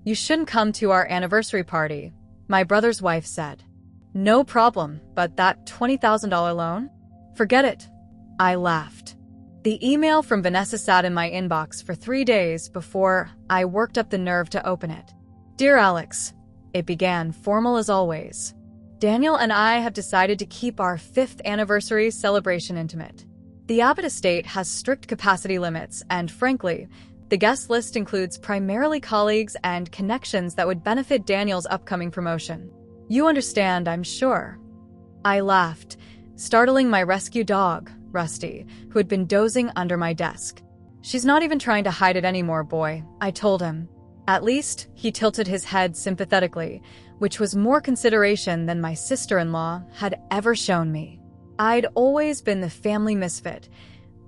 You shouldn't come to our anniversary party, my brother's wife said. No problem, but that $20,000 loan? Forget it. I laughed. The email from Vanessa sat in my inbox for 3 days before I worked up the nerve to open it. Dear Alex, it began, formal as always. Daniel and I have decided to keep our 5th anniversary celebration intimate. The Abbott estate has strict capacity limits, and frankly, the guest list includes primarily colleagues and connections that would benefit Daniel's upcoming promotion. You understand, I'm sure. I laughed, startling my rescue dog, Rusty, who had been dozing under my desk. She's not even trying to hide it anymore, boy, I told him. At least, he tilted his head sympathetically, which was more consideration than my sister-in-law had ever shown me. I'd always been the family misfit,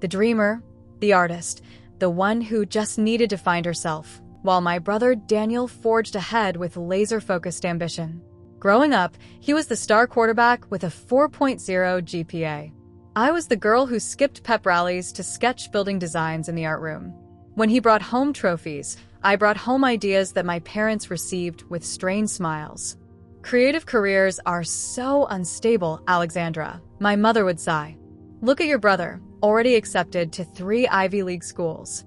the dreamer, the artist, the one who just needed to find herself, while my brother Daniel forged ahead with laser-focused ambition. Growing up, he was the star quarterback with a 4.0 GPA. I was the girl who skipped pep rallies to sketch building designs in the art room. When he brought home trophies, I brought home ideas that my parents received with strained smiles. Creative careers are so unstable, Alexandra, my mother would sigh. Look at your brother, already accepted to 3 Ivy League schools.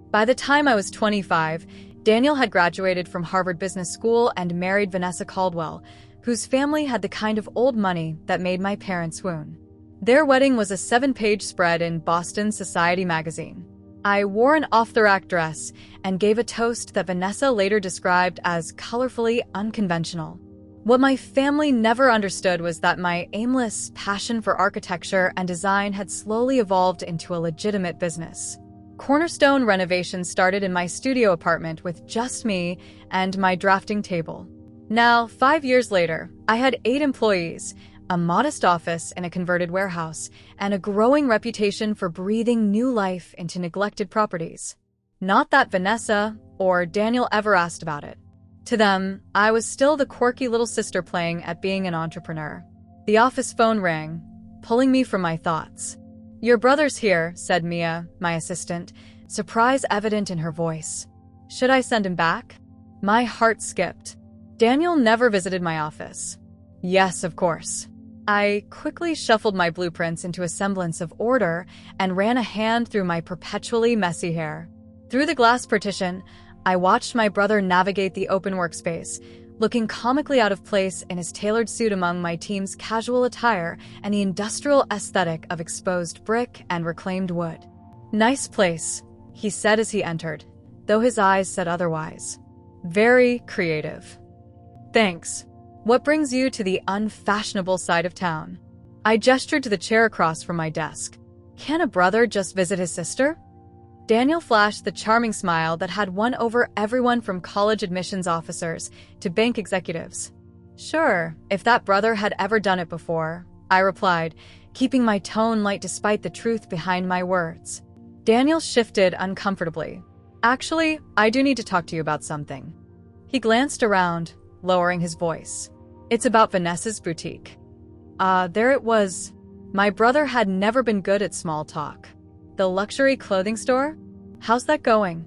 By the time I was 25, Daniel had graduated from Harvard Business School and married Vanessa Caldwell, whose family had the kind of old money that made my parents swoon. Their wedding was a 7-page spread in Boston Society magazine. I wore an off-the-rack dress and gave a toast that Vanessa later described as colorfully unconventional. What my family never understood was that my aimless passion for architecture and design had slowly evolved into a legitimate business. Cornerstone renovations started in my studio apartment with just me and my drafting table. Now, 5 years later, I had 8 employees, a modest office in a converted warehouse, and a growing reputation for breathing new life into neglected properties. Not that Vanessa or Daniel ever asked about it. To them, I was still the quirky little sister playing at being an entrepreneur. The office phone rang, pulling me from my thoughts. Your brother's here, said Mia, my assistant, surprise evident in her voice. Should I send him back? My heart skipped. Daniel never visited my office. Yes, of course. I quickly shuffled my blueprints into a semblance of order and ran a hand through my perpetually messy hair. Through the glass partition, I watched my brother navigate the open workspace, looking comically out of place in his tailored suit among my team's casual attire and the industrial aesthetic of exposed brick and reclaimed wood. Nice place, he said as he entered, though his eyes said otherwise. Very creative. Thanks. What brings you to the unfashionable side of town? I gestured to the chair across from my desk. Can a brother just visit his sister? Daniel flashed the charming smile that had won over everyone from college admissions officers to bank executives. Sure, if that brother had ever done it before, I replied, keeping my tone light despite the truth behind my words. Daniel shifted uncomfortably. Actually, I do need to talk to you about something. He glanced around, lowering his voice. It's about Vanessa's boutique. There it was. My brother had never been good at small talk. The luxury clothing store? How's that going?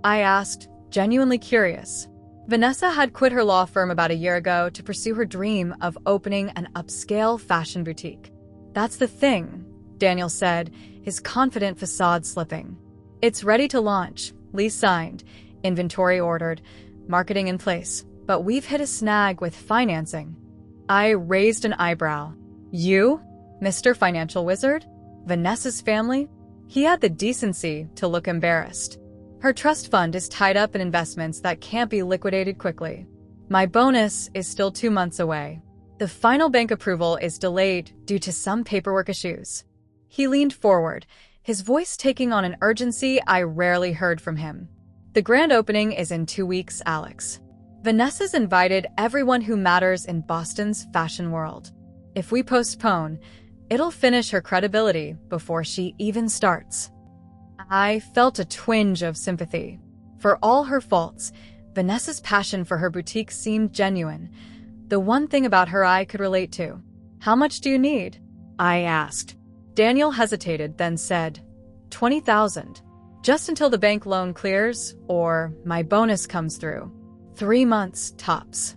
I asked, genuinely curious. Vanessa had quit her law firm about a year ago to pursue her dream of opening an upscale fashion boutique. That's the thing, Daniel said, his confident facade slipping. It's ready to launch, lease signed, inventory ordered, marketing in place. But we've hit a snag with financing. I raised an eyebrow. You, Mr. Financial Wizard? Vanessa's family? He had the decency to look embarrassed. Her trust fund is tied up in investments that can't be liquidated quickly. My bonus is still 2 months away. The final bank approval is delayed due to some paperwork issues. He leaned forward, his voice taking on an urgency I rarely heard from him. The grand opening is in 2 weeks, Alex. Vanessa's invited everyone who matters in Boston's fashion world. If we postpone, it'll finish her credibility before she even starts. I felt a twinge of sympathy. For all her faults, Vanessa's passion for her boutique seemed genuine, the one thing about her I could relate to. How much do you need? I asked. Daniel hesitated, then said, $20,000. Just until the bank loan clears, or my bonus comes through. 3 months, tops.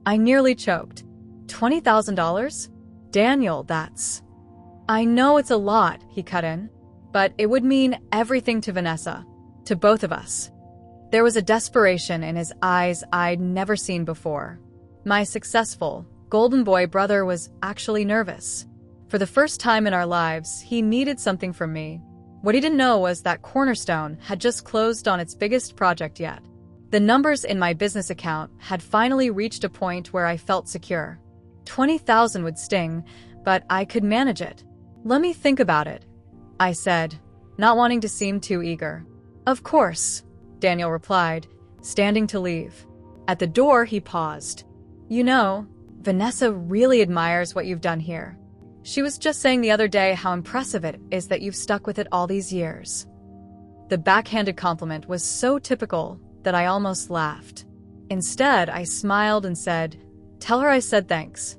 I nearly choked. $20,000? Daniel, that's... I know it's a lot, he cut in, but it would mean everything to Vanessa, to both of us. There was a desperation in his eyes I'd never seen before. My successful, golden boy brother was actually nervous. For the first time in our lives, he needed something from me. What he didn't know was that Cornerstone had just closed on its biggest project yet. The numbers in my business account had finally reached a point where I felt secure. 20,000 would sting, but I could manage it. Let me think about it, I said, not wanting to seem too eager. Of course, Daniel replied, standing to leave. At the door, he paused. You know, Vanessa really admires what you've done here. She was just saying the other day how impressive it is that you've stuck with it all these years. The backhanded compliment was so typical that I almost laughed. Instead, I smiled and said, "Tell her I said thanks."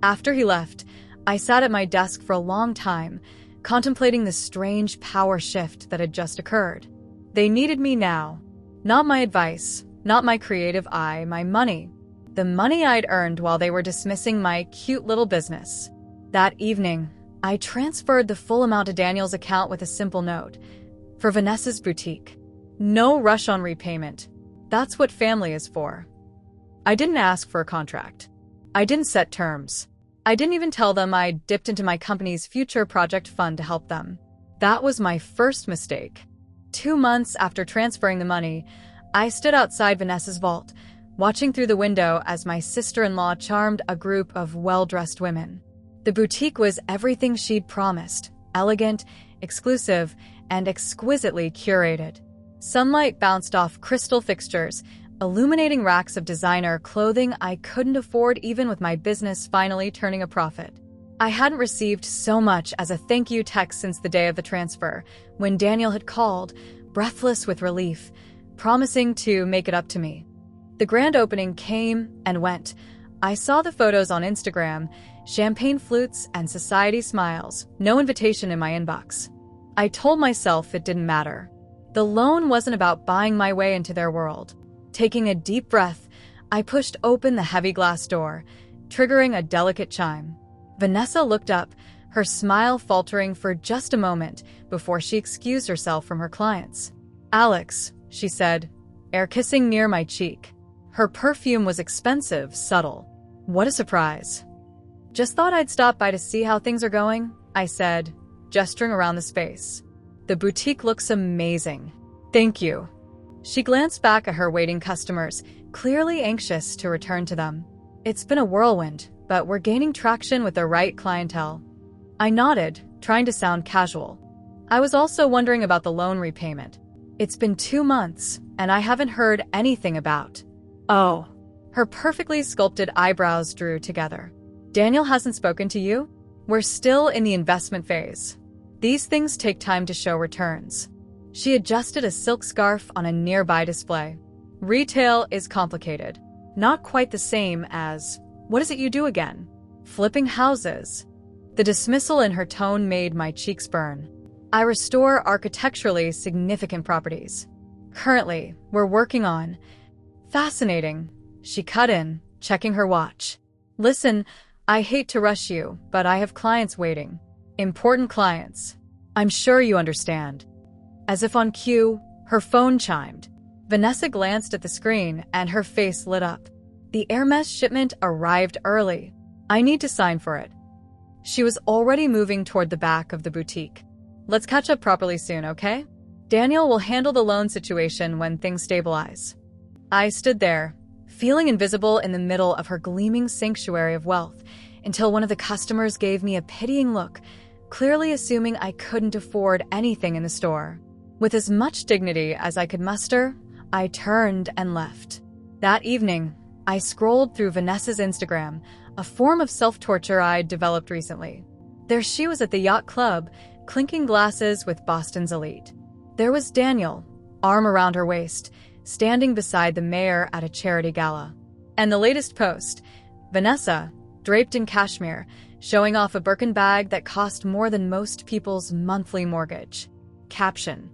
After he left, I sat at my desk for a long time, contemplating the strange power shift that had just occurred. They needed me now. Not my advice, not my creative eye, my money. The money I'd earned while they were dismissing my cute little business. That evening, I transferred the full amount to Daniel's account with a simple note. For Vanessa's boutique. No rush on repayment. That's what family is for. I didn't ask for a contract. I didn't set terms. I didn't even tell them I dipped into my company's future project fund to help them. That was my first mistake. 2 months after transferring the money, I stood outside Vanessa's vault, watching through the window as my sister-in-law charmed a group of well-dressed women. The boutique was everything she'd promised, elegant, exclusive, and exquisitely curated. Sunlight bounced off crystal fixtures, illuminating racks of designer clothing I couldn't afford even with my business finally turning a profit. I hadn't received so much as a thank you text since the day of the transfer, when Daniel had called, breathless with relief, promising to make it up to me. The grand opening came and went. I saw the photos on Instagram, champagne flutes and society smiles, no invitation in my inbox. I told myself it didn't matter. The loan wasn't about buying my way into their world. Taking a deep breath, I pushed open the heavy glass door, triggering a delicate chime. Vanessa looked up, her smile faltering for just a moment before she excused herself from her clients. "Alex," she said, air kissing near my cheek. Her perfume was expensive, subtle. What a surprise. "Just thought I'd stop by to see how things are going," I said, gesturing around the space. "The boutique looks amazing." "Thank you." She glanced back at her waiting customers, clearly anxious to return to them. "It's been a whirlwind, but we're gaining traction with the right clientele." I nodded, trying to sound casual. I was also wondering about the loan repayment. It's been 2 months, and I haven't heard anything about. Oh. Her perfectly sculpted eyebrows drew together. "Daniel hasn't spoken to you? We're still in the investment phase. These things take time to show returns." She adjusted a silk scarf on a nearby display. "Retail is complicated. Not quite the same as, what is it you do again? Flipping houses." The dismissal in her tone made my cheeks burn. "I restore architecturally significant properties. Currently, we're working on..." "Fascinating," she cut in, checking her watch. "Listen, I hate to rush you, but I have clients waiting. Important clients. I'm sure you understand." As if on cue, her phone chimed. Vanessa glanced at the screen and her face lit up. The Hermes shipment arrived early. I need to sign for it. She was already moving toward the back of the boutique. "Let's catch up properly soon, okay? Daniel will handle the loan situation when things stabilize." I stood there, feeling invisible in the middle of her gleaming sanctuary of wealth, until one of the customers gave me a pitying look, clearly assuming I couldn't afford anything in the store. With as much dignity as I could muster, I turned and left. That evening, I scrolled through Vanessa's Instagram, a form of self-torture I'd developed recently. There she was at the yacht club, clinking glasses with Boston's elite. There was Daniel, arm around her waist, standing beside the mayor at a charity gala. And the latest post, Vanessa, draped in cashmere, showing off a Birkin bag that cost more than most people's monthly mortgage. Caption: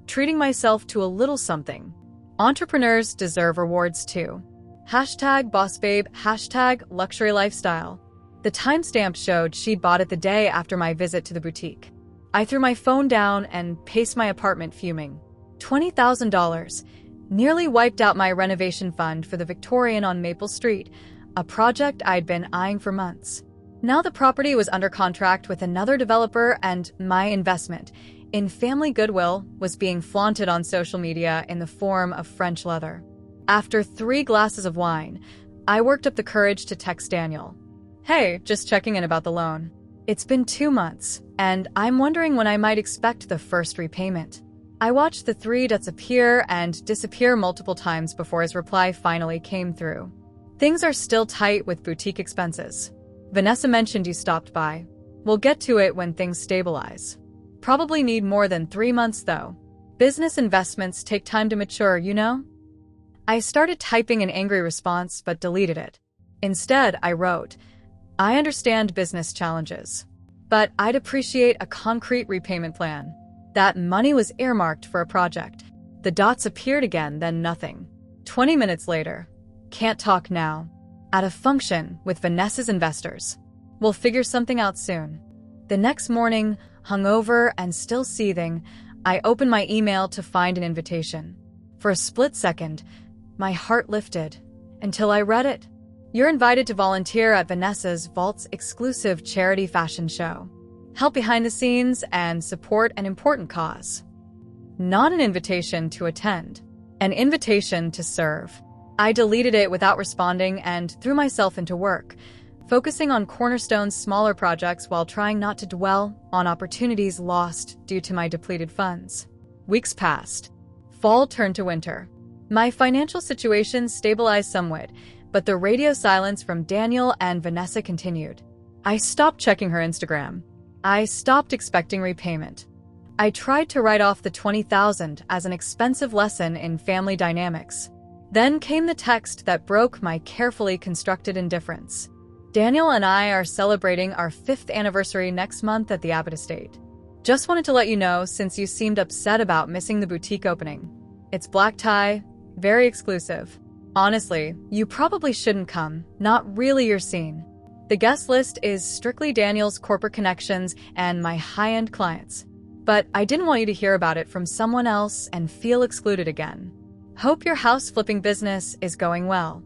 "Treating myself to a little something. Entrepreneurs deserve rewards too. Hashtag bossbabe, hashtag luxury lifestyle. The timestamp showed she'd bought it the day after my visit to the boutique. I threw my phone down and paced my apartment fuming. $20,000 nearly wiped out my renovation fund for the Victorian on Maple Street, a project I'd been eyeing for months. Now the property was under contract with another developer, and my investment in family goodwill was being flaunted on social media in the form of French leather. After 3 glasses of wine, I worked up the courage to text Daniel. Hey, just checking in about the loan. It's been 2 months, and I'm wondering when I might expect the first repayment. I watched the 3 dots appear and disappear multiple times before his reply finally came through. Things are still tight with boutique expenses. Vanessa mentioned you stopped by. We'll get to it when things stabilize. Probably need more than 3 months though. Business investments take time to mature, you know? I started typing an angry response but deleted it. Instead, I wrote, I understand business challenges, but I'd appreciate a concrete repayment plan. That money was earmarked for a project. The dots appeared again, then nothing. 20 minutes later, can't talk now. At a function with Vanessa's investors. We'll figure something out soon. The next morning, hungover and still seething, I opened my email to find an invitation. For a split second, my heart lifted until I read it. You're invited to volunteer at Vanessa's Vault's exclusive charity fashion show. Help behind the scenes and support an important cause. Not an invitation to attend, an invitation to serve. I deleted it without responding and threw myself into work, focusing on Cornerstone's smaller projects while trying not to dwell on opportunities lost due to my depleted funds. Weeks passed. Fall turned to winter. My financial situation stabilized somewhat, but the radio silence from Daniel and Vanessa continued. I stopped checking her Instagram. I stopped expecting repayment. I tried to write off the $20,000 as an expensive lesson in family dynamics. Then came the text that broke my carefully constructed indifference. Daniel and I are celebrating our 5th anniversary next month at the Abbott Estate. Just wanted to let you know since you seemed upset about missing the boutique opening. It's black tie, very exclusive. Honestly, you probably shouldn't come, not really your scene. The guest list is strictly Daniel's corporate connections and my high-end clients. But I didn't want you to hear about it from someone else and feel excluded again. Hope your house flipping business is going well.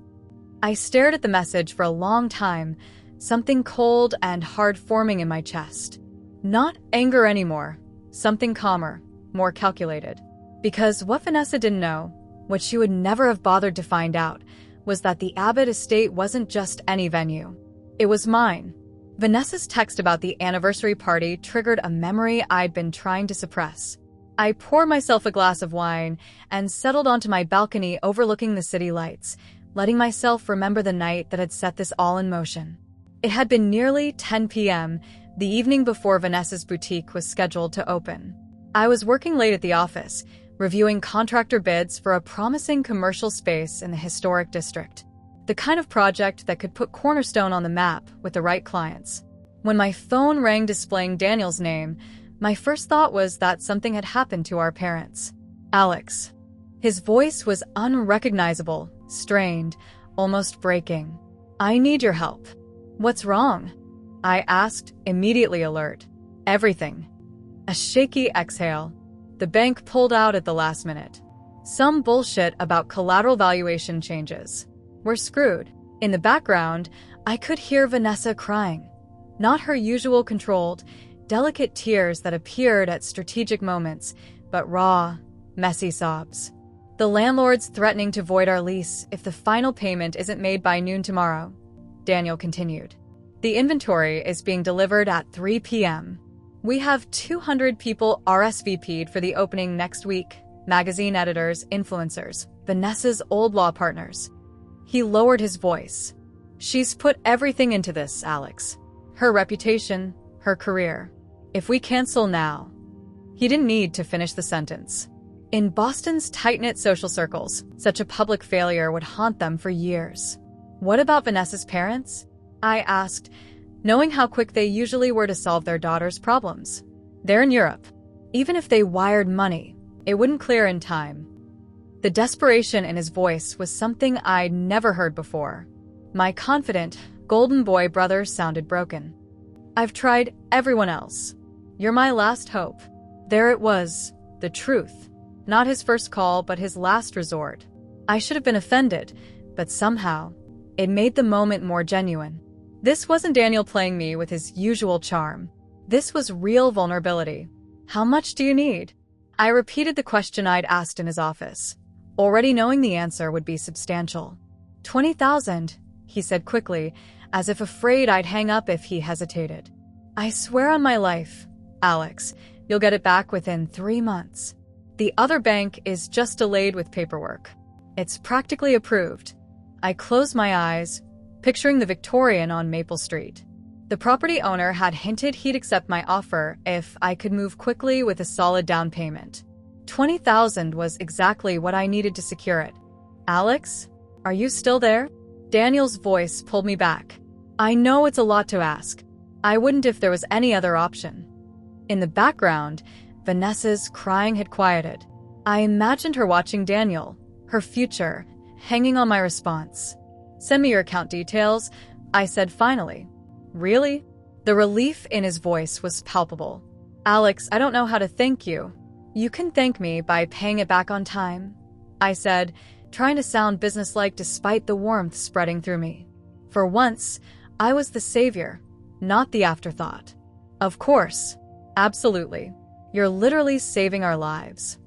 I stared at the message for a long time, something cold and hard forming in my chest. Not anger anymore, something calmer, more calculated. Because what Vanessa didn't know, what she would never have bothered to find out, was that the Abbott Estate wasn't just any venue. It was mine. Vanessa's text about the anniversary party triggered a memory I'd been trying to suppress. I poured myself a glass of wine and settled onto my balcony overlooking the city lights, letting myself remember the night that had set this all in motion. It had been nearly 10 p.m., the evening before Vanessa's boutique was scheduled to open. I was working late at the office, reviewing contractor bids for a promising commercial space in the historic district. The kind of project that could put Cornerstone on the map with the right clients. When my phone rang displaying Daniel's name, my first thought was that something had happened to our parents. Alex. His voice was unrecognizable, strained, almost breaking. I need your help. What's wrong? I asked, immediately alert. Everything. A shaky exhale. The bank pulled out at the last minute. Some bullshit about collateral valuation changes. We're screwed. In the background, I could hear Vanessa crying. Not her usual controlled, delicate tears that appeared at strategic moments, but raw, messy sobs. The landlord's threatening to void our lease if the final payment isn't made by noon tomorrow, Daniel continued. The inventory is being delivered at 3 p.m. We have 200 people RSVP'd for the opening next week, magazine editors, influencers, Vanessa's old law partners. He lowered his voice. She's put everything into this, Alex. Her reputation, her career. If we cancel now. He didn't need to finish the sentence. In Boston's tight-knit social circles, such a public failure would haunt them for years. What about Vanessa's parents? I asked, knowing how quick they usually were to solve their daughter's problems. They're in Europe. Even if they wired money, it wouldn't clear in time. The desperation in his voice was something I'd never heard before. My confident, golden boy brother sounded broken. I've tried everyone else. You're my last hope. There it was, the truth. Not his first call, but his last resort. I should have been offended, but somehow, it made the moment more genuine. This wasn't Daniel playing me with his usual charm. This was real vulnerability. How much do you need? I repeated the question I'd asked in his office, already knowing the answer would be substantial. 20,000, he said quickly, as if afraid I'd hang up if he hesitated. I swear on my life, Alex, you'll get it back within 3 months. The other bank is just delayed with paperwork. It's practically approved. I closed my eyes, picturing the Victorian on Maple Street. The property owner had hinted he'd accept my offer if I could move quickly with a solid down payment. 20,000 was exactly what I needed to secure it. Alex, are you still there? Daniel's voice pulled me back. I know it's a lot to ask. I wouldn't if there was any other option. In the background, Vanessa's crying had quieted. I imagined her watching Daniel, her future, hanging on my response. Send me your account details, I said finally. Really? The relief in his voice was palpable. Alex, I don't know how to thank you. You can thank me by paying it back on time, I said, trying to sound businesslike despite the warmth spreading through me. For once, I was the savior, not the afterthought. Of course. Absolutely. You're literally saving our lives.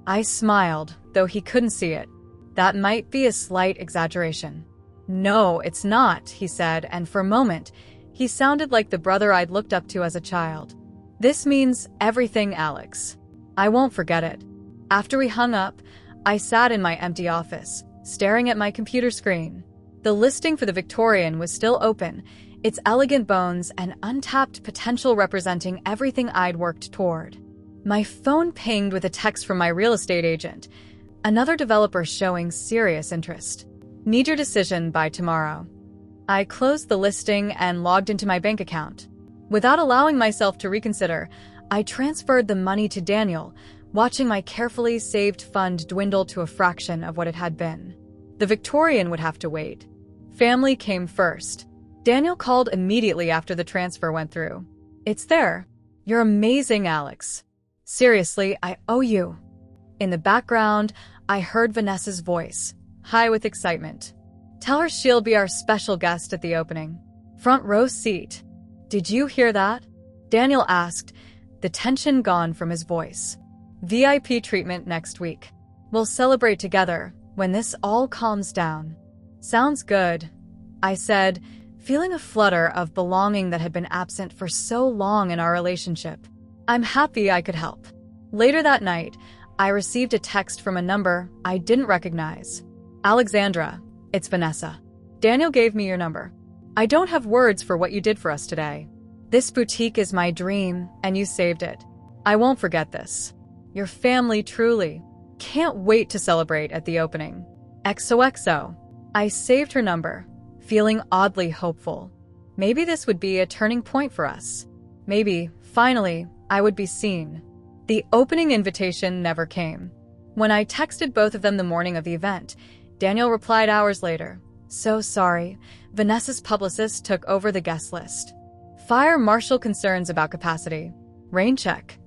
I smiled, though he couldn't see it. That might be a slight exaggeration. No, it's not, he said, and for a moment, he sounded like the brother I'd looked up to as a child. This means everything, Alex. I won't forget it. After we hung up, I sat in my empty office, staring at my computer screen. The listing for the Victorian was still open, its elegant bones and untapped potential representing everything I'd worked toward. My phone pinged with a text from my real estate agent, another developer showing serious interest. Need your decision by tomorrow. I closed the listing and logged into my bank account. Without allowing myself to reconsider, I transferred the money to Daniel, watching my carefully saved fund dwindle to a fraction of what it had been. The Victorian would have to wait. Family came first. Daniel called immediately after the transfer went through. It's there. You're amazing, Alex. Seriously, I owe you. In the background, I heard Vanessa's voice, high with excitement. Tell her she'll be our special guest at the opening. Front row seat. Did you hear that? Daniel asked, the tension gone from his voice. VIP treatment next week. We'll celebrate together when this all calms down. Sounds good, I said, feeling a flutter of belonging that had been absent for so long in our relationship. I'm happy I could help. Later that night, I received a text from a number I didn't recognize. Alexandra, it's Vanessa. Daniel gave me your number. I don't have words for what you did for us today. This boutique is my dream, and you saved it. I won't forget this. Your family truly. Can't wait to celebrate at the opening. XOXO. I saved her number, feeling oddly hopeful. Maybe this would be a turning point for us. Maybe, finally, I would be seen. The opening invitation never came. When I texted both of them the morning of the event, Daniel replied hours later. So sorry, Vanessa's publicist took over the guest list. Fire marshal concerns about capacity. Rain check.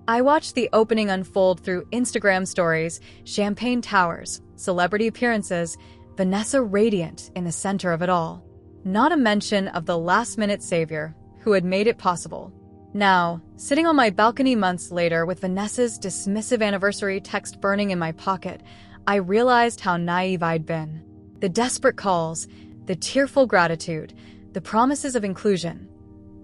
I watched the opening unfold through Instagram stories, champagne towers, celebrity appearances, Vanessa radiant in the center of it all. Not a mention of the last-minute savior who had made it possible. Now, sitting on my balcony months later with Vanessa's dismissive anniversary text burning in my pocket, I realized how naive I'd been. The desperate calls, the tearful gratitude, the promises of inclusion,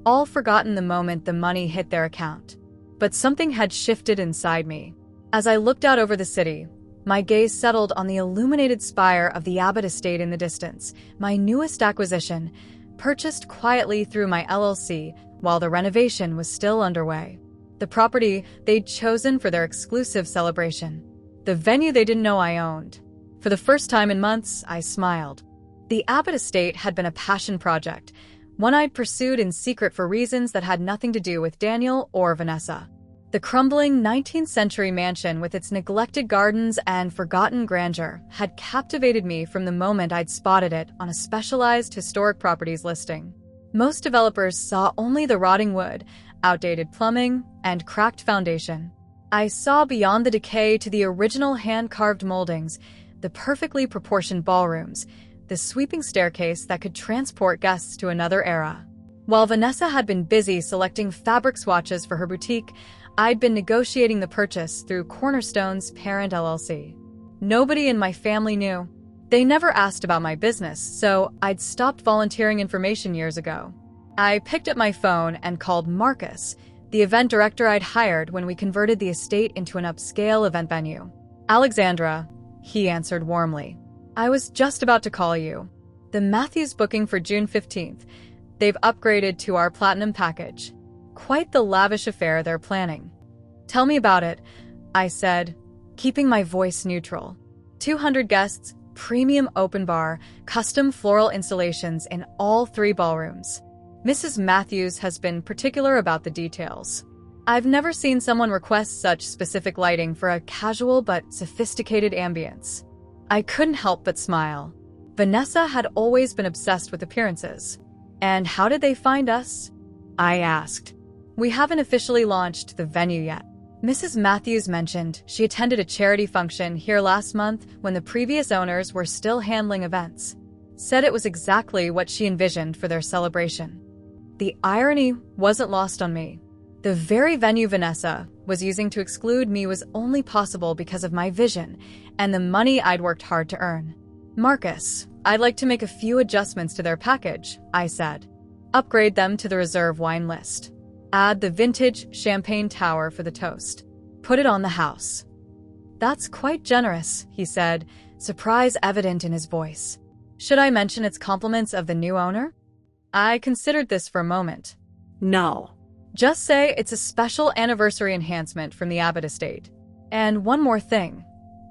all forgotten the moment the money hit their account. But something had shifted inside me. As I looked out over the city, my gaze settled on the illuminated spire of the Abbott Estate in the distance, my newest acquisition, purchased quietly through my LLC while the renovation was still underway. The property they'd chosen for their exclusive celebration. The venue they didn't know I owned. For the first time in months, I smiled. The Abbott Estate had been a passion project, one I'd pursued in secret for reasons that had nothing to do with Daniel or Vanessa. The crumbling 19th century mansion with its neglected gardens and forgotten grandeur had captivated me from the moment I'd spotted it on a specialized historic properties listing. Most developers saw only the rotting wood, outdated plumbing, and cracked foundation. I saw beyond the decay to the original hand-carved moldings, the perfectly proportioned ballrooms, the sweeping staircase that could transport guests to another era. While Vanessa had been busy selecting fabric swatches for her boutique, I'd been negotiating the purchase through Cornerstone's parent LLC. Nobody in my family knew. They never asked about my business, so I'd stopped volunteering information years ago. I picked up my phone and called Marcus, the event director I'd hired when we converted the estate into an upscale event venue. "Alexandra," he answered warmly. "I was just about to call you. The Matthews booking for June 15th. They've upgraded to our platinum package. Quite the lavish affair they're planning." "Tell me about it," I said, keeping my voice neutral. 200 guests, premium open bar, custom floral installations in all 3 ballrooms. Mrs. Matthews has been particular about the details. I've never seen someone request such specific lighting for a casual but sophisticated ambience. I couldn't help but smile. Vanessa had always been obsessed with appearances. "And how did they find us?" I asked. "We haven't officially launched the venue yet. Mrs. Matthews mentioned she attended a charity function here last month when the previous owners were still handling events. Said it was exactly what she envisioned for their celebration." The irony wasn't lost on me. The very venue Vanessa was using to exclude me was only possible because of my vision and the money I'd worked hard to earn. "Marcus, I'd like to make a few adjustments to their package," I said. "Upgrade them to the reserve wine list. Add the vintage champagne tower for the toast. Put it on the house." "That's quite generous," he said, surprise evident in his voice. "Should I mention its compliments of the new owner?" I considered this for a moment. "No." "Just say it's a special anniversary enhancement from the Abbott estate. And one more thing.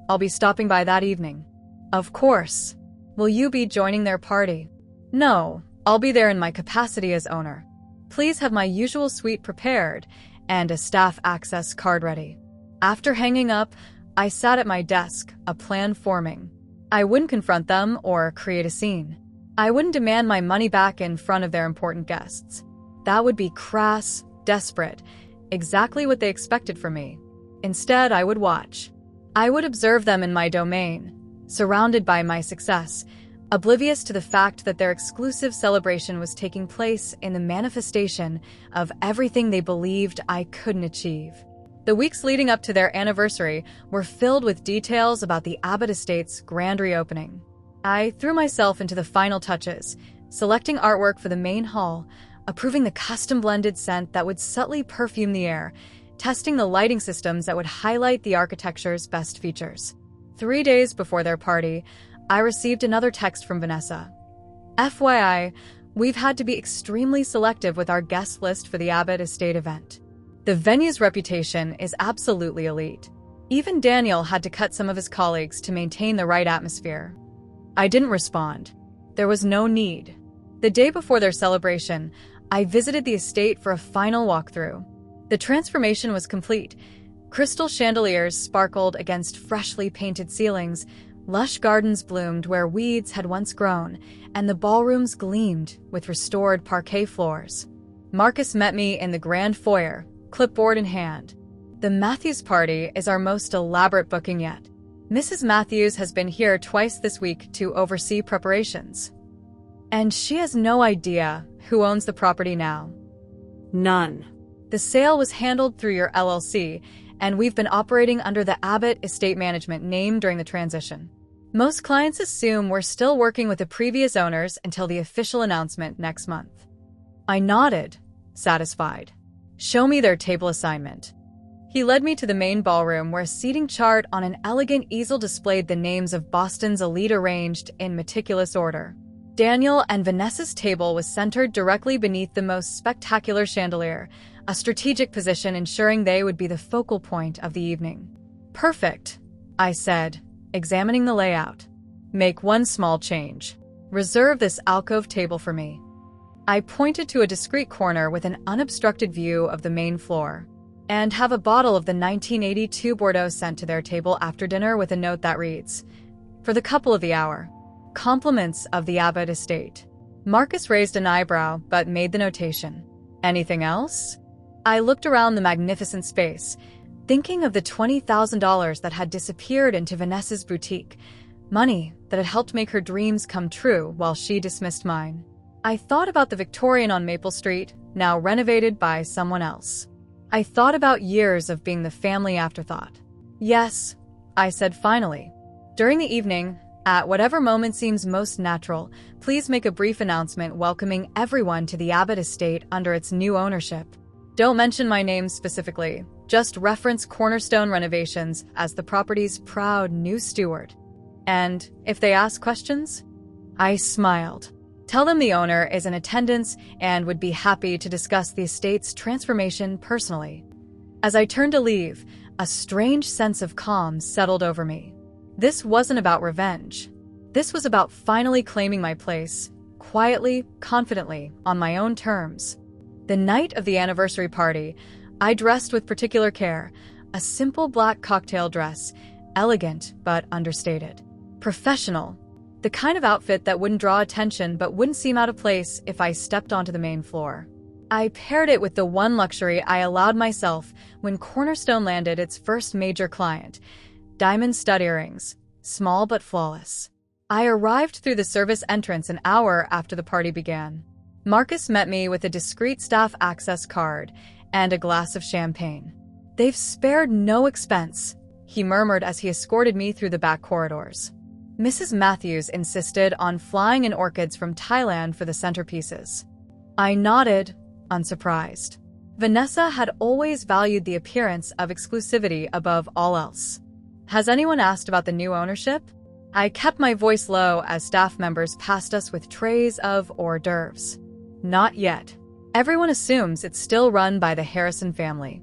I'll be stopping by that evening." "Of course. Will you be joining their party?" "No, I'll be there in my capacity as owner. Please have my usual suite prepared and a staff access card ready." After hanging up, I sat at my desk, a plan forming. I wouldn't confront them or create a scene. I wouldn't demand my money back in front of their important guests. That would be crass, desperate, exactly what they expected from me. Instead, I would watch. I would observe them in my domain, surrounded by my success, oblivious to the fact that their exclusive celebration was taking place in the manifestation of everything they believed I couldn't achieve. The weeks leading up to their anniversary were filled with details about the Abbott Estate's grand reopening. I threw myself into the final touches, selecting artwork for the main hall, approving the custom-blended scent that would subtly perfume the air, testing the lighting systems that would highlight the architecture's best features. 3 days before their party, I received another text from Vanessa. "FYI, we've had to be extremely selective with our guest list for the Abbott Estate event. The venue's reputation is absolutely elite. Even Daniel had to cut some of his colleagues to maintain the right atmosphere." I didn't respond. There was no need. The day before their celebration, I visited the estate for a final walkthrough. The transformation was complete. Crystal chandeliers sparkled against freshly painted ceilings, lush gardens bloomed where weeds had once grown, and the ballrooms gleamed with restored parquet floors. Marcus met me in the grand foyer, clipboard in hand. "The Matthews party is our most elaborate booking yet. Mrs. Matthews has been here twice this week to oversee preparations. And she has no idea who owns the property now." "None." "The sale was handled through your LLC, and we've been operating under the Abbott Estate Management name during the transition. Most clients assume we're still working with the previous owners until the official announcement next month." I nodded, satisfied. "Show me their table assignment." He led me to the main ballroom where a seating chart on an elegant easel displayed the names of Boston's elite arranged in meticulous order. Daniel and Vanessa's table was centered directly beneath the most spectacular chandelier, a strategic position ensuring they would be the focal point of the evening. "Perfect," I said, examining the layout. "Make one small change. Reserve this alcove table for me." I pointed to a discreet corner with an unobstructed view of the main floor. and have a bottle of the 1982 Bordeaux sent to their table after dinner with a note that reads, "For the couple of the hour. Compliments of the Abbott estate." Marcus raised an eyebrow but made the notation. Anything else? I looked around the magnificent space, thinking of the $20,000 that had disappeared into Vanessa's boutique, money that had helped make her dreams come true while she dismissed mine. I thought about the Victorian on Maple Street, now renovated by someone else. I thought about years of being the family afterthought. "Yes," I said finally. "During the evening, at whatever moment seems most natural, please make a brief announcement welcoming everyone to the Abbott estate under its new ownership. Don't mention my name specifically, just reference Cornerstone Renovations as the property's proud new steward. And if they ask questions?" I smiled. "Tell them the owner is in attendance and would be happy to discuss the estate's transformation personally." As I turned to leave, a strange sense of calm settled over me. This wasn't about revenge. This was about finally claiming my place, quietly, confidently, on my own terms. The night of the anniversary party, I dressed with particular care, a simple black cocktail dress, elegant but understated. Professional. The kind of outfit that wouldn't draw attention but wouldn't seem out of place if I stepped onto the main floor. I paired it with the one luxury I allowed myself when Cornerstone landed its first major client, diamond stud earrings, small but flawless. I arrived through the service entrance an hour after the party began. Marcus met me with a discreet staff access card and a glass of champagne. "They've spared no expense," he murmured as he escorted me through the back corridors. Mrs. Matthews insisted on flying in orchids from Thailand for the centerpieces. I nodded, unsurprised. Vanessa had always valued the appearance of exclusivity above all else. "Has anyone asked about the new ownership?" I kept my voice low as staff members passed us with trays of hors d'oeuvres. "Not yet. Everyone assumes it's still run by the Harrison family."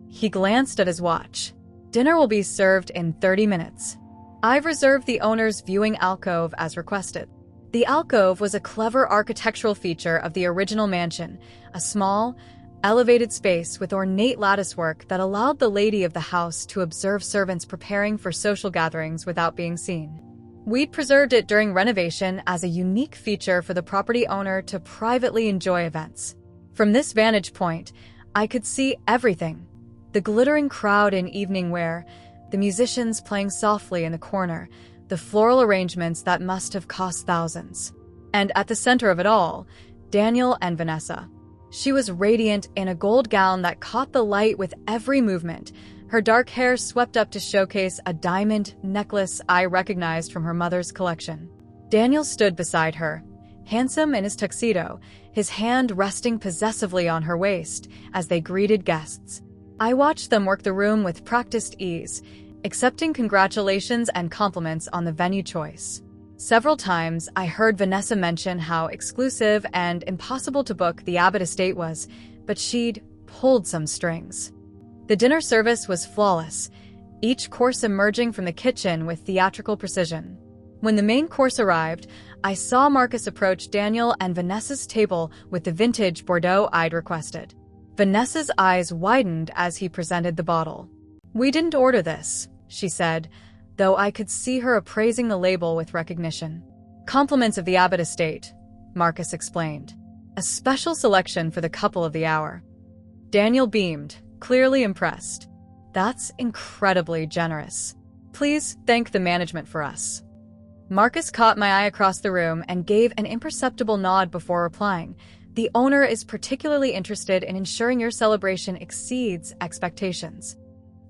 He glanced at his watch. "Dinner will be served in 30 minutes. I've reserved the owner's viewing alcove as requested." The alcove was a clever architectural feature of the original mansion, a small, elevated space with ornate latticework that allowed the lady of the house to observe servants preparing for social gatherings without being seen. We'd preserved it during renovation as a unique feature for the property owner to privately enjoy events. From this vantage point, I could see everything. The glittering crowd in evening wear, the musicians playing softly in the corner, the floral arrangements that must have cost thousands. And at the center of it all, Daniel and Vanessa. She was radiant in a gold gown that caught the light with every movement, her dark hair swept up to showcase a diamond necklace I recognized from her mother's collection. Daniel stood beside her, handsome in his tuxedo, his hand resting possessively on her waist as they greeted guests. I watched them work the room with practiced ease, accepting congratulations and compliments on the venue choice. Several times, I heard Vanessa mention how exclusive and impossible to book the Abbott estate was, but she'd pulled some strings. The dinner service was flawless, each course emerging from the kitchen with theatrical precision. When the main course arrived, I saw Marcus approach Daniel and Vanessa's table with the vintage Bordeaux I'd requested. Vanessa's eyes widened as he presented the bottle. "We didn't order this," she said, though I could see her appraising the label with recognition. "Compliments of the Abbott estate," Marcus explained. "A special selection for the couple of the hour." Daniel beamed, clearly impressed. "That's incredibly generous. Please thank the management for us." Marcus caught my eye across the room and gave an imperceptible nod before replying. "The owner is particularly interested in ensuring your celebration exceeds expectations."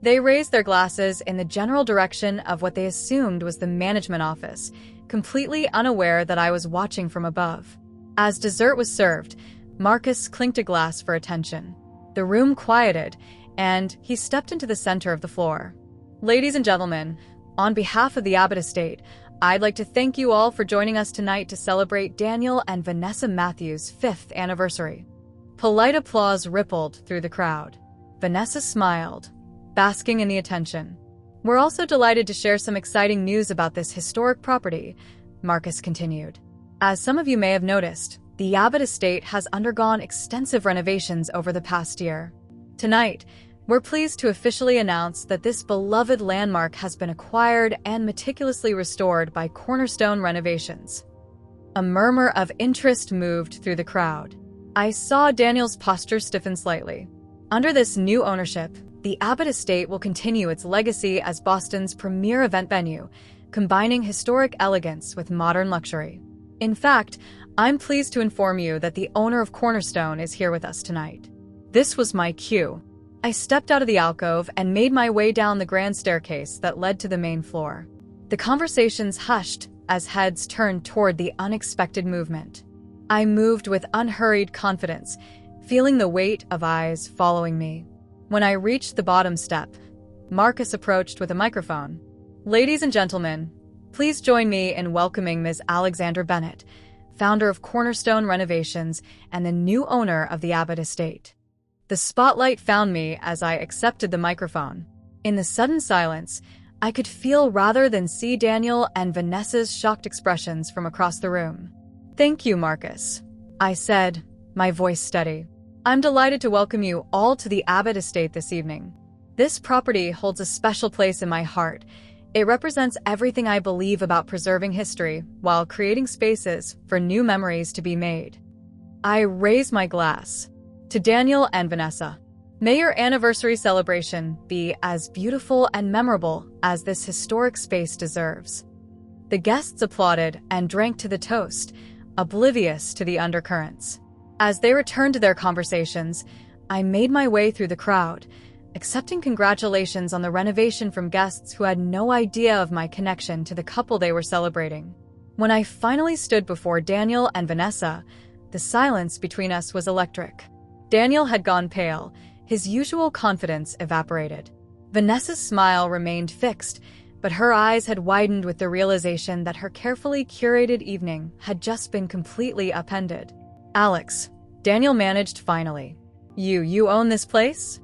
They raised their glasses in the general direction of what they assumed was the management office, completely unaware that I was watching from above. As dessert was served, Marcus clinked a glass for attention. The room quieted, and he stepped into the center of the floor. "Ladies and gentlemen, on behalf of the Abbott estate, I'd like to thank you all for joining us tonight to celebrate Daniel and Vanessa Matthews' 5th anniversary." Polite applause rippled through the crowd. Vanessa smiled, basking in the attention. "We're also delighted to share some exciting news about this historic property," Marcus continued. "As some of you may have noticed, the Abbott estate has undergone extensive renovations over the past year. Tonight, We're pleased to officially announce that this beloved landmark has been acquired and meticulously restored by Cornerstone Renovations. A murmur of interest moved through the crowd. I saw Daniel's posture stiffen slightly. Under this new ownership, the Abbott Estate will continue its legacy as Boston's premier event venue, combining historic elegance with modern luxury. In fact, I'm pleased to inform you that the owner of Cornerstone is here with us tonight. This was my cue. I stepped out of the alcove and made my way down the grand staircase that led to the main floor. The conversations hushed as heads turned toward the unexpected movement. I moved with unhurried confidence, feeling the weight of eyes following me. When I reached the bottom step, Marcus approached with a microphone. "Ladies and gentlemen, please join me in welcoming Ms. Alexandra Bennett, founder of Cornerstone Renovations and the new owner of the Abbott Estate." The spotlight found me as I accepted the microphone. In the sudden silence, I could feel rather than see Daniel and Vanessa's shocked expressions from across the room. "Thank you, Marcus," I said, my voice steady. "I'm delighted to welcome you all to the Abbott Estate this evening. This property holds a special place in my heart. It represents everything I believe about preserving history while creating spaces for new memories to be made." I raised my glass. To Daniel and Vanessa, may your anniversary celebration be as beautiful and memorable as this historic space deserves. The guests applauded and drank to the toast, oblivious to the undercurrents. As they returned to their conversations, I made my way through the crowd, accepting congratulations on the renovation from guests who had no idea of my connection to the couple they were celebrating. When I finally stood before Daniel and Vanessa, the silence between us was electric. Daniel had gone pale, his usual confidence evaporated. Vanessa's smile remained fixed, but her eyes had widened with the realization that her carefully curated evening had just been completely upended. "Alex," Daniel managed finally. You own this place?"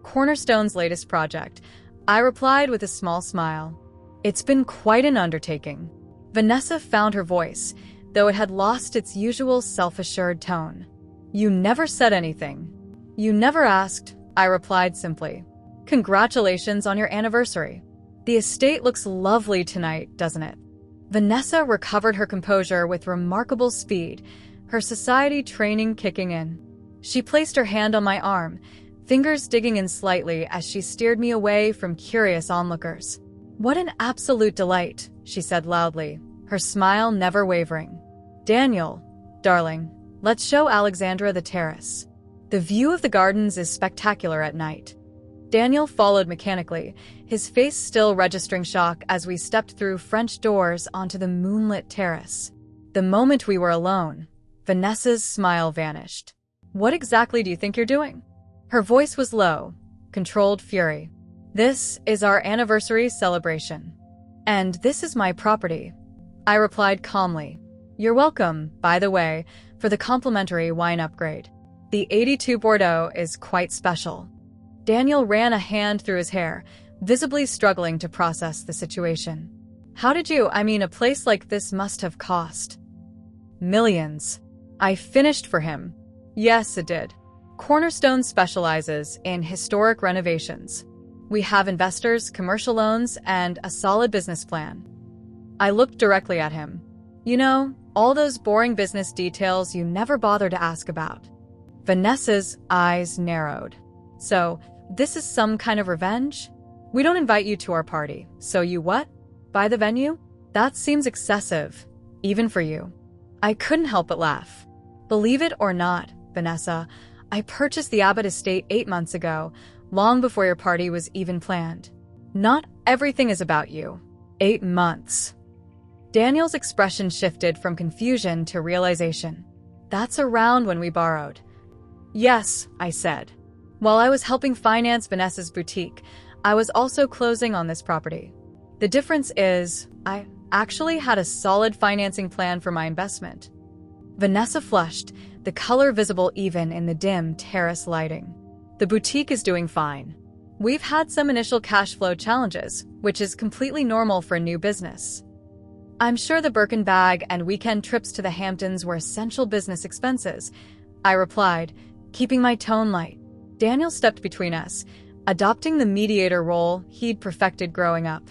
"Cornerstone's latest project," I replied with a small smile. "It's been quite an undertaking." Vanessa found her voice, though it had lost its usual self-assured tone. "You never said anything. You never asked," I replied simply. "Congratulations on your anniversary. The estate looks lovely tonight, doesn't it?" Vanessa recovered her composure with remarkable speed, her society training kicking in. She placed her hand on my arm, fingers digging in slightly as she steered me away from curious onlookers. "What an absolute delight," she said loudly, her smile never wavering. "Daniel, darling, let's show Alexandra the terrace. The view of the gardens is spectacular at night." Daniel followed mechanically, his face still registering shock as we stepped through French doors onto the moonlit terrace. The moment we were alone, Vanessa's smile vanished. "What exactly do you think you're doing?" Her voice was low, controlled fury. "This is our anniversary celebration. And this is my property," I replied calmly. "You're welcome, by the way, for the complimentary wine upgrade. The 82 Bordeaux is quite special." Daniel ran a hand through his hair, visibly struggling to process the situation. A place like this must have cost millions. I finished for him. "Yes, it did. Cornerstone specializes in historic renovations. We have investors, commercial loans, and a solid business plan." I looked directly at him. "You know, all those boring business details you never bother to ask about." Vanessa's eyes narrowed. "So, this is some kind of revenge? We don't invite you to our party, so you what? Buy the venue? That seems excessive, even for you." I couldn't help but laugh. "Believe it or not, Vanessa, I purchased the Abbott Estate 8 months ago, long before your party was even planned. Not everything is about you." 8 months. Daniel's expression shifted from confusion to realization. "That's around when we borrowed." "Yes," I said. "While I was helping finance Vanessa's boutique, I was also closing on this property. The difference is, I actually had a solid financing plan for my investment." Vanessa flushed, the color visible even in the dim terrace lighting. "The boutique is doing fine. We've had some initial cash flow challenges, which is completely normal for a new business. I'm sure the Birkin bag and weekend trips to the Hamptons were essential business expenses," I replied, keeping my tone light. Daniel stepped between us, adopting the mediator role he'd perfected growing up.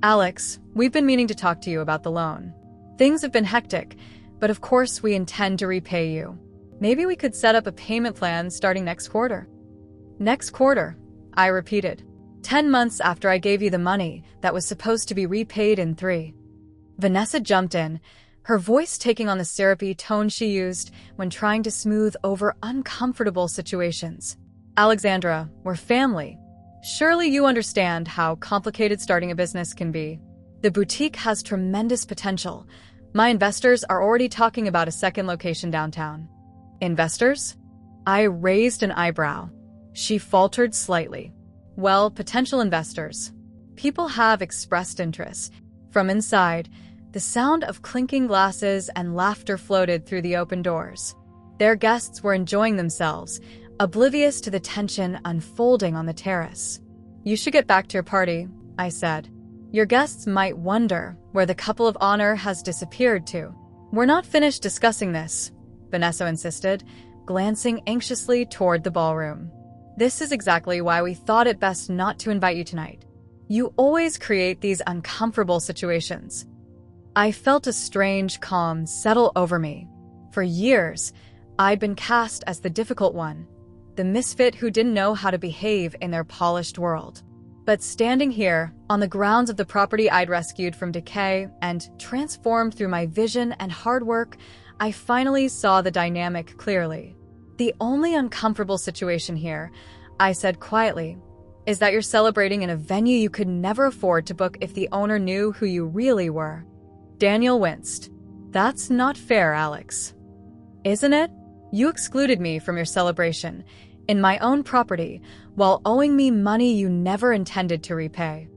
Alex, we've been meaning to talk to you about the loan. Things have been hectic, but of course we intend to repay you. Maybe we could set up a payment plan starting next quarter. Next quarter, I repeated. 10 months after I gave you the money that was supposed to be repaid in 3. Vanessa jumped in, her voice taking on the syrupy tone she used when trying to smooth over uncomfortable situations. Alexandra, we're family. Surely you understand how complicated starting a business can be. The boutique has tremendous potential. My investors are already talking about a second location downtown. Investors? I raised an eyebrow. She faltered slightly. Well, potential investors. People have expressed interest. From inside, the sound of clinking glasses and laughter floated through the open doors. Their guests were enjoying themselves, oblivious to the tension unfolding on the terrace. You should get back to your party, I said. Your guests might wonder where the couple of honor has disappeared to. We're not finished discussing this, Vanessa insisted, glancing anxiously toward the ballroom. This is exactly why we thought it best not to invite you tonight. You always create these uncomfortable situations. I felt a strange calm settle over me. For years, I'd been cast as the difficult one, the misfit who didn't know how to behave in their polished world. But standing here, on the grounds of the property I'd rescued from decay and transformed through my vision and hard work, I finally saw the dynamic clearly. The only uncomfortable situation here, I said quietly, is that you're celebrating in a venue you could never afford to book if the owner knew who you really were. Daniel winced. That's not fair, Alex. Isn't it? You excluded me from your celebration, in my own property, while owing me money you never intended to repay.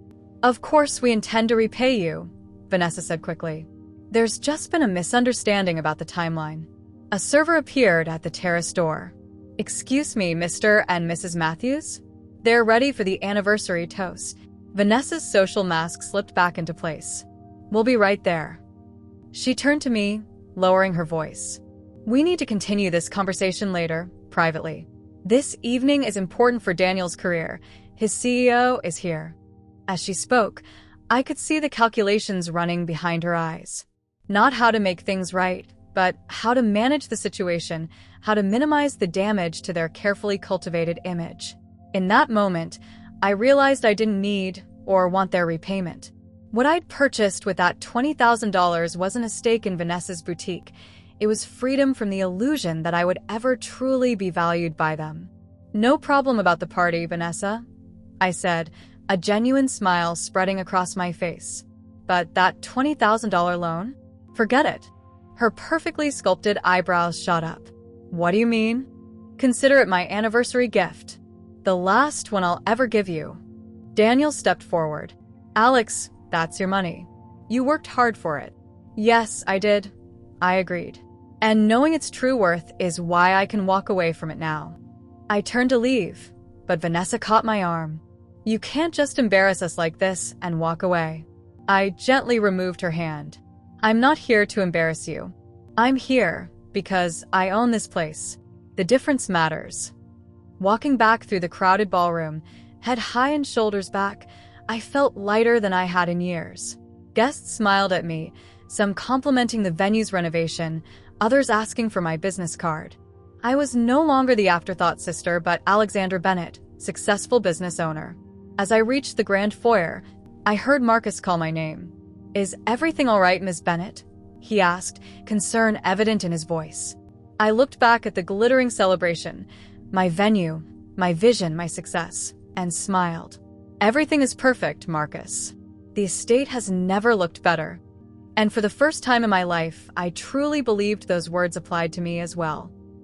Of course we intend to repay you, Vanessa said quickly. There's just been a misunderstanding about the timeline. A server appeared at the terrace door. Excuse me, Mr. and Mrs. Matthews? They're ready for the anniversary toast. Vanessa's social mask slipped back into place. We'll be right there. She turned to me, lowering her voice. We need to continue this conversation later, privately. This evening is important for Daniel's career. His CEO is here. As she spoke, I could see the calculations running behind her eyes. Not how to make things right, but how to manage the situation, how to minimize the damage to their carefully cultivated image. In that moment, I realized I didn't need or want their repayment. What I'd purchased with that $20,000 wasn't a stake in Vanessa's boutique. It was freedom from the illusion that I would ever truly be valued by them. No problem about the party, Vanessa, I said, a genuine smile spreading across my face. But that $20,000 loan? Forget it. Her perfectly sculpted eyebrows shot up. What do you mean? Consider it my anniversary gift. The last one I'll ever give you. Daniel stepped forward. Alex, that's your money. You worked hard for it. Yes, I did. I agreed. And knowing its true worth is why I can walk away from it now. I turned to leave, but Vanessa caught my arm. You can't just embarrass us like this and walk away. I gently removed her hand. I'm not here to embarrass you. I'm here because I own this place. The difference matters. Walking back through the crowded ballroom, head high and shoulders back, I felt lighter than I had in years. Guests smiled at me, some complimenting the venue's renovation, others asking for my business card. I was no longer the afterthought sister, but Alexandra Bennett, successful business owner. As I reached the grand foyer, I heard Marcus call my name. Is everything all right, Ms. Bennett? He asked, concern evident in his voice. I looked back at the glittering celebration, my venue, my vision, my success, and smiled. Everything is perfect, Marcus. The estate has never looked better. And for the first time in my life, I truly believed those words applied to me as well.